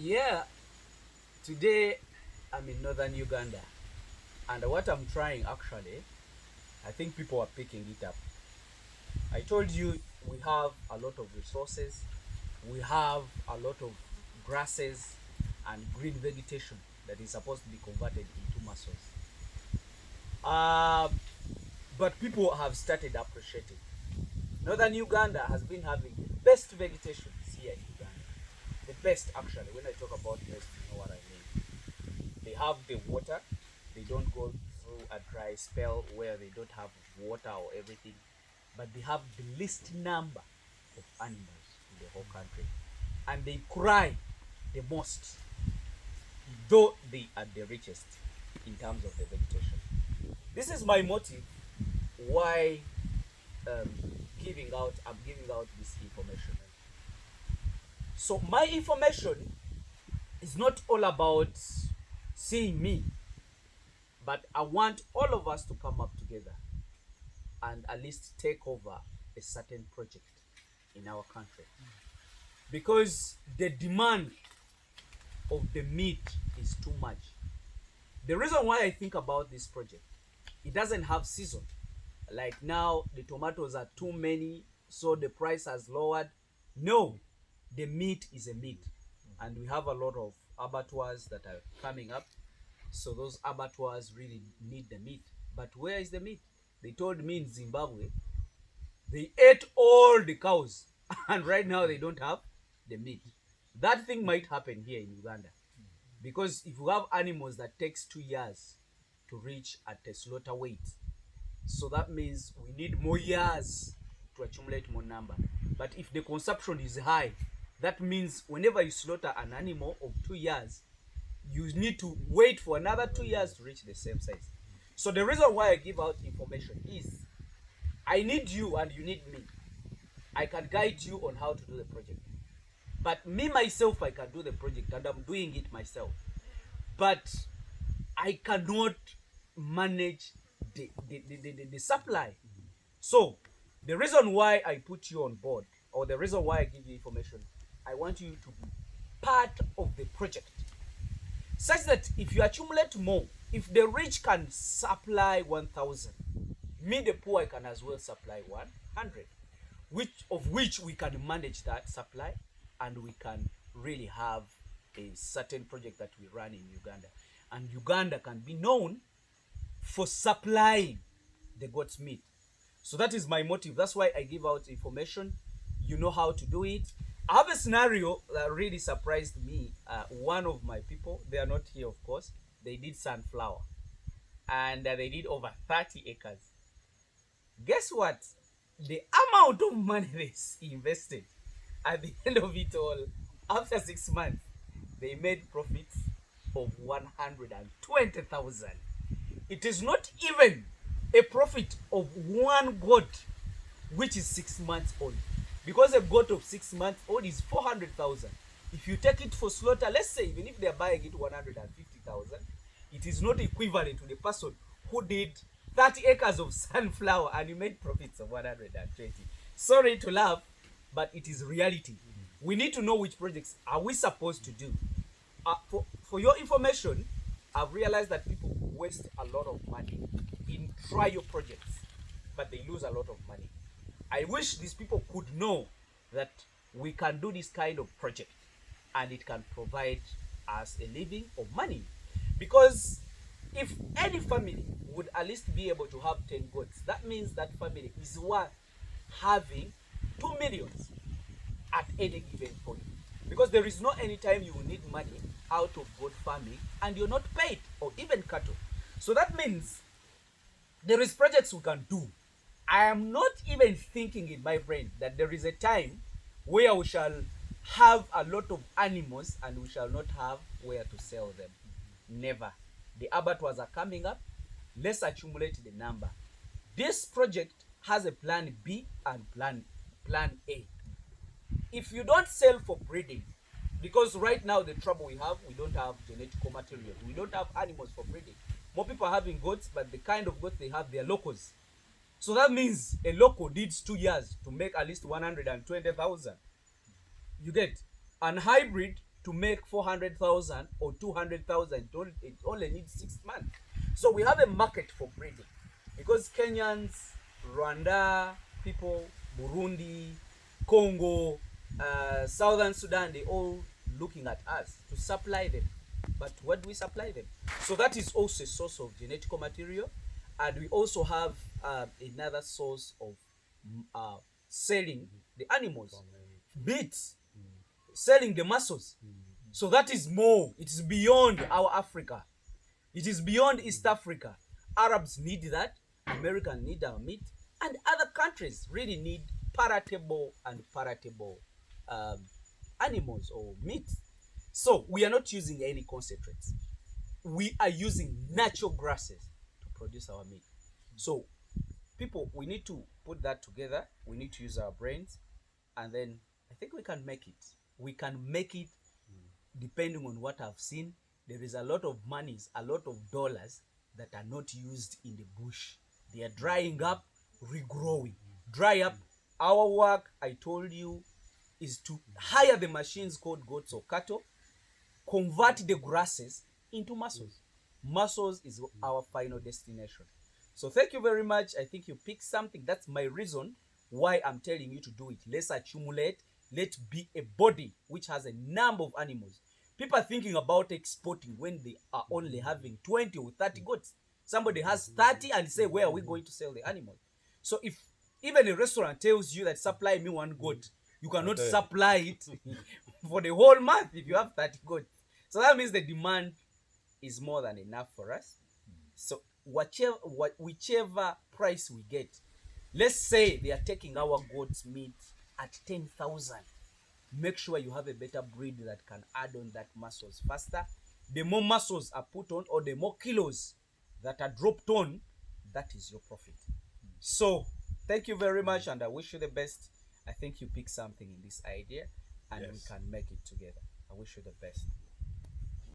Yeah, today I'm in northern Uganda, and what I'm trying actually, I think people are picking it up. I told you we have a lot of resources, we have a lot of grasses and green vegetation that is supposed to be converted into muscles. Uh, but people have started appreciating. Northern Uganda has been having the best vegetation here in Uganda. The best, actually. When I talk about best, you know what I mean. They have the water. They don't go through a dry spell where they don't have water or everything. But they have the least number of animals in the whole country. And they cry the most, though they are the richest in terms of the vegetation. This is my motive why um, I'm giving out this information. So my information is not all about seeing me, but I want all of us to come up together and at least take over a certain project in our country. Because the demand of the meat is too much. The reason why I think about this project, it doesn't have season. Like now, the tomatoes are too many, so the price has lowered. No, the meat is a meat. And we have a lot of abattoirs that are coming up. So those abattoirs really need the meat. But where is the meat? They told me in Zimbabwe, they ate all the cows. And right now they don't have the meat. That thing might happen here in Uganda. Because if you have animals that takes 2 years to reach at a slaughter weight, so that means we need more years to accumulate more number. But if the consumption is high, that means whenever you slaughter an animal of 2 years, you need to wait for another 2 years to reach the same size. So the reason why I give out information is I need you and you need me. I can guide you on how to do the project. But me myself, I can do the project and I'm doing it myself. But I cannot manage the supply. So the reason why I put you on board, or the reason why I give you information, I want you to be part of the project. Such that if you accumulate more, if the rich can supply 1,000, me the poor I can as well supply 100, which we can manage that supply, and we can really have a certain project that we run in Uganda. And Uganda can be known for supplying the goat's meat. So that is my motive. That's why I give out information. You know how to do it. I have a scenario that really surprised me. One of my people, they are not here, of course, they did sunflower. And they did over 30 acres. Guess what? The amount of money they invested at the end of it all, after 6 months, they made profits of 120,000. It is not even a profit of one goat which is 6 months old, because a goat of 6 months old is 400,000. If you take it for slaughter, let's say even if they are buying it 150,000, it is not equivalent to the person who did 30 acres of sunflower and you made profits of 120. Sorry to laugh, but it is reality. We need to know which projects are we supposed to do. For your information, I've realized that people waste a lot of money in trial projects, but they lose a lot of money. I wish these people could know that we can do this kind of project and it can provide us a living or money. Because if any family would at least be able to have 10 goats, that means that family is worth having 2 millions at any given point. Because there is no any time you will need money out of goat farming and you're not paid, or even cattle. So that means there is projects we can do. I am not even thinking in my brain that there is a time where we shall have a lot of animals and we shall not have where to sell them. Never. The abattoirs are coming up. Let's accumulate the number. This project has a plan B and plan A. If you don't sell for breeding, because right now the trouble we don't have genetical material. We don't have animals for breeding. More people are having goats, but the kind of goats they have, they are locals. So that means a local needs 2 years to make at least 120,000. You get an hybrid to make 400,000 or 200,000. It only needs 6 months. So we have a market for breeding because Kenyans, Rwanda people, Burundi, Congo, Southern Sudan, they all looking at us to supply them. But what do we supply them? So that is also a source of genetical material, and we also have another source of uh, selling the animals, meats, selling the muscles. So that is more. It is beyond our Africa. It is beyond East Africa. Arabs need that. Americans need our meat, and other countries really need palatable and palatable um, animals or meat. So we are not using any concentrates. We are using natural grasses to produce our meat. So people, we need to put that together. We need to use our brains, and then I think we can make it. We can make it depending on what I've seen. There is a lot of monies, a lot of dollars that are not used in the bush. They are drying up, regrowing. Dry up. Our work, I told you, is to hire the machines called goats or cattle, convert the grasses into muscles. Muscles is our final destination. So thank you very much. I think you picked something. That's my reason why I'm telling you to do it. Let's accumulate. Let's be a body which has a number of animals. People are thinking about exporting when they are only having 20 or 30 goats. Somebody has 30 and say, where are we going to sell the animal? So if even a restaurant tells you that supply me one goat, you cannot supply it for the whole month if you have 30 goats. So that means the demand is more than enough for us. So whichever price we get, let's say they are taking our goat's meat at 10,000. Make sure you have a better breed that can add on that muscles faster. The more muscles are put on, or the more kilos that are dropped on, that is your profit. So thank you very much, and I wish you the best. I think you picked something in this idea, and we can make it together. I wish you the best.